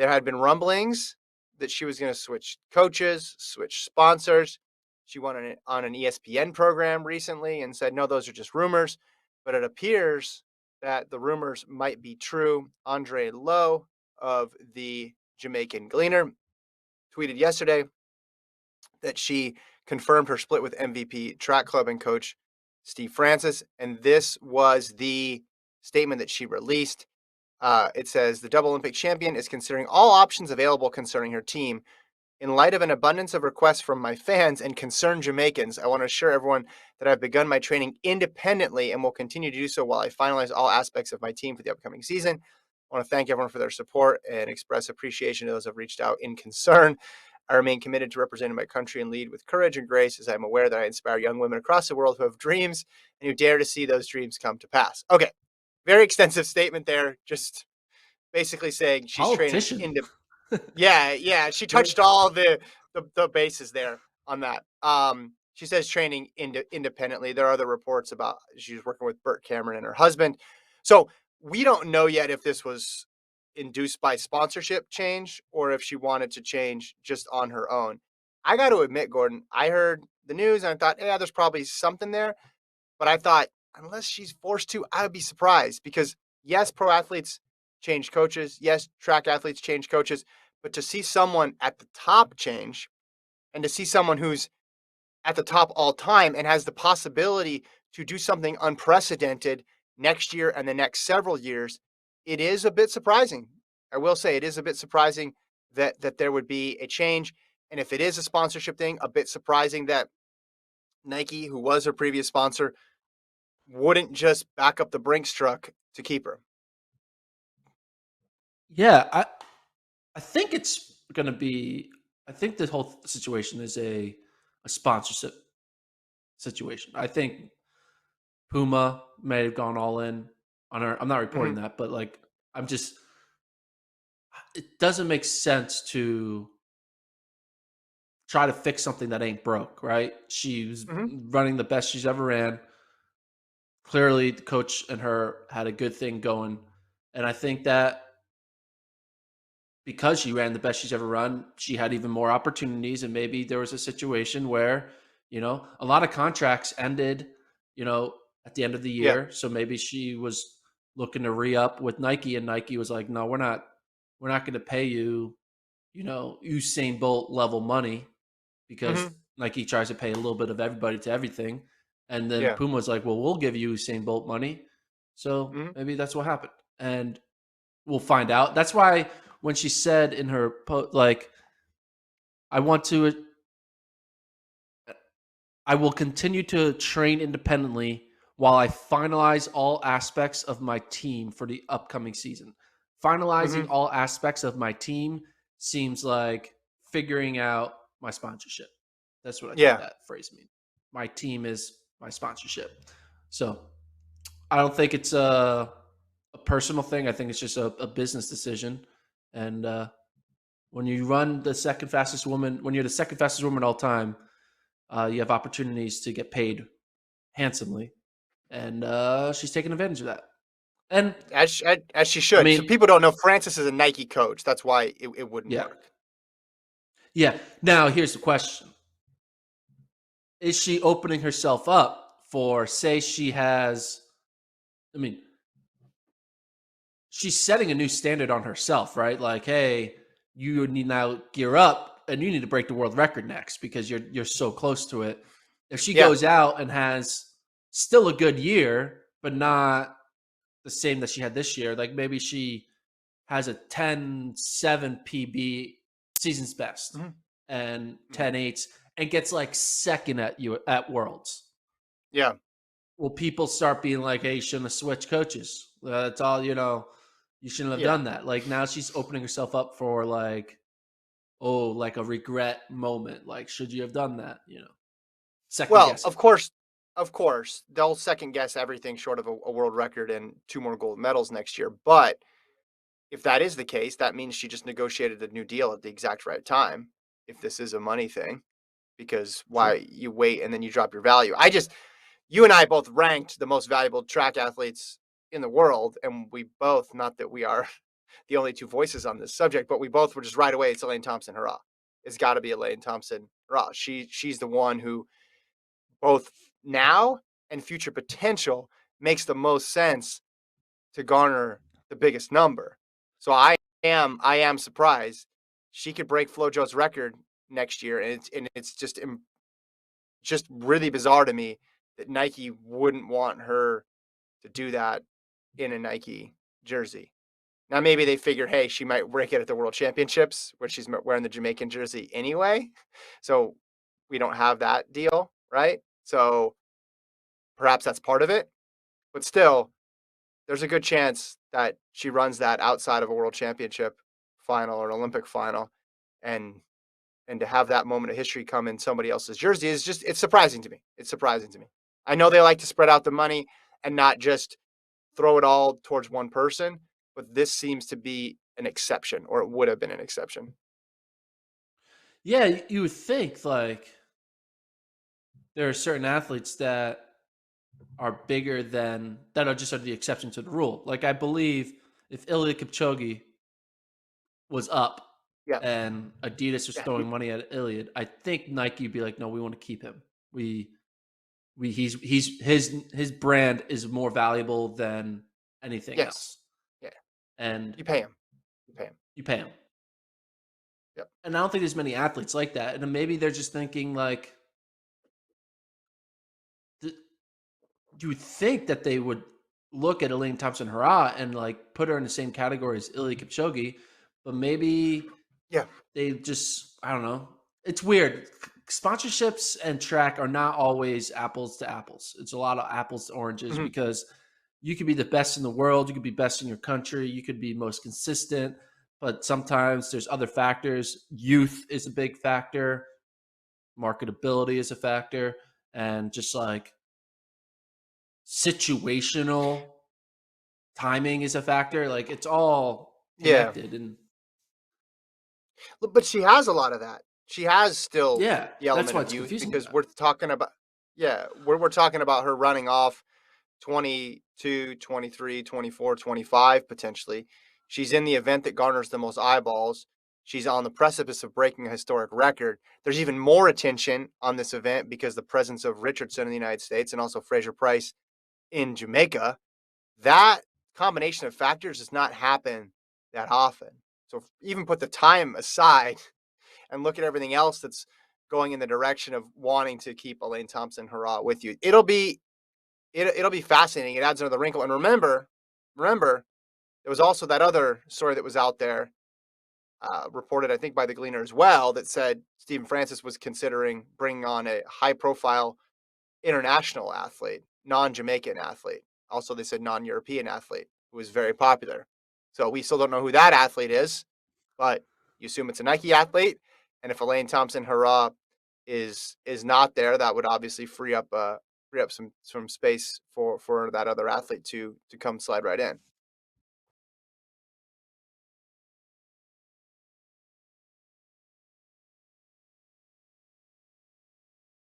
there had been rumblings that she was going to switch coaches, switch sponsors. She went on an ESPN program recently and said, no, those are just rumors. But it appears that the rumors might be true. Andre Lowe of the Jamaican Gleaner tweeted yesterday that she confirmed her split with MVP Track Club and coach Steve Francis. And this was the statement that she released. It says the double Olympic champion is considering all options available concerning her team. In light of an abundance of requests from my fans and concerned Jamaicans, I want to assure everyone that I've begun my training independently and will continue to do so while I finalize all aspects of my team for the upcoming season. I want to thank everyone for their support and express appreciation to those who have reached out in concern. I remain committed to representing my country and lead with courage and grace, as I'm aware that I inspire young women across the world who have dreams and who dare to see those dreams come to pass. Okay, very extensive statement there, just basically saying she's Politician. training Yeah, she touched all the bases there on that. She says training independently. There are other reports about she's working with Burt Cameron and her husband. So we don't know yet if this was induced by sponsorship change or if she wanted to change just on her own. I got to admit, Gordon, I heard the news and I thought, yeah, there's probably something there. But I thought, unless she's forced to, I would be surprised because, yes, pro athletes change coaches. Yes, track athletes change coaches. But to see someone at the top change and to see someone who's at the top all time and has the possibility to do something unprecedented next year and the next several years, it is a bit surprising. I will say it is a bit surprising that there would be a change. And if it is a sponsorship thing, a bit surprising that Nike, who was her previous sponsor, wouldn't just back up the Brinks truck to keep her. Yeah, I think it's going to be. I think the whole situation is a sponsorship situation. I think Puma may have gone all in on her. I'm not reporting that, but like I'm just. It doesn't make sense to try to fix something that ain't broke, right? She was running the best she's ever ran. Clearly, the coach and her had a good thing going, and I think that because she ran the best she's ever run, she had even more opportunities. And maybe there was a situation where, a lot of contracts ended, at the end of the year. Yeah. So maybe she was looking to re-up with Nike and Nike was like, no, we're not going to pay you, Usain Bolt level money because Nike tries to pay a little bit of everybody to everything. And then Puma was like, well, we'll give you Usain Bolt money. So maybe that's what happened. And we'll find out. That's why when she said in her post, like, I will continue to train independently while I finalize all aspects of my team for the upcoming season. Finalizing all aspects of my team seems like figuring out my sponsorship. That's what I think that phrase means. My team is my sponsorship. So I don't think it's a personal thing. I think it's just a business decision. And when you run the second fastest woman, when you're the second fastest woman all time, you have opportunities to get paid handsomely. And she's taking advantage of that. And as she should. I mean, so people don't know Francis is a Nike coach. That's why it wouldn't work. Yeah. Now, here's the question. Is she opening herself up for, say she has, she's setting a new standard on herself, right? Like, hey, you need now gear up and you need to break the world record next because you're so close to it. If she goes out and has still a good year, but not the same that she had this year, like maybe she has a 10-7 PB season's best and 10-8s and gets like second at Worlds. Yeah. Will people start being like, hey, you shouldn't have switched coaches? That's all, you shouldn't have done that. Like now she's opening herself up for like, like a regret moment. Like, should you have done that? Second guessing. Of course, they'll second guess everything short of a world record and 2 more gold medals next year. But if that is the case, that means she just negotiated a new deal at the exact right time. If this is a money thing, because why you wait and then you drop your value? You and I both ranked the most valuable track athletes in the world, and we both, not that we are the only two voices on this subject, but we both were just right away. It's Elaine Thompson-Herah. It's got to be Elaine Thompson-Herah. She's the one who both now and future potential makes the most sense to garner the biggest number. So I am surprised she could break FloJo's record next year, and it's just really bizarre to me that Nike wouldn't want her to do that in a Nike jersey. Now maybe they figure, hey, she might break it at the World Championships, where she's wearing the Jamaican jersey anyway, so we don't have that deal, right? So perhaps that's part of it, but still, there's a good chance that she runs that outside of a World Championship final or an Olympic final, and to have that moment of history come in somebody else's jersey is just it's surprising to me. It's surprising to me. I know they like to spread out the money and not just throw it all towards one person, but this seems to be an exception, or it would have been an exception. Yeah, you would think like there are certain athletes that are bigger than that are just the exception to the rule. Like I believe if Ilya Kipchoge was up Yeah, and Adidas was yeah, throwing money at Ilya, I think Nike would be like, no, we want to keep him. He's his brand is more valuable than anything yes, else, yeah. and You pay him. You pay him. you pay him. Yep. And I don't think there's many athletes like that. And then maybe they're just thinking like, you would think that they would look at Elaine Thompson-Herah and like put her in the same category as Ilya Kipchoge, but maybe Yeah. they just I don't know. It's weird. Sponsorships and track are not always apples to apples. It's a lot of apples to oranges Mhm. because you could be the best in the world, you could be best in your country, you could be most consistent, but sometimes there's other factors. Youth is a big factor, marketability is a factor, and just like situational timing is a factor. Like it's all Yeah. connected and But she has a lot of that. She has still yeah, the that's element why of it's youth confusing to because them. we're talking about yeah, we're talking about her running off 22, 23, 24, 25 potentially. She's in the event that garners the most eyeballs. She's on the precipice of breaking a historic record. There's even more attention on this event because the presence of Richardson in the United States and also Fraser Price in Jamaica. That combination of factors does not happen that often. So even put the time aside and look at everything else that's going in the direction of wanting to keep Elaine Thompson-Herah with you. It'll be fascinating. It adds another wrinkle. And remember, there was also that other story that was out there, reported I think by the Gleaner as well, that said Stephen Francis was considering bringing on a high-profile international athlete, non-Jamaican athlete. Also, they said non-European athlete who was very popular. So we still don't know who that athlete is, but you assume it's a Nike athlete. And if Elaine Thompson-Herah is not there, that would obviously free up some space for that other athlete to come slide right in.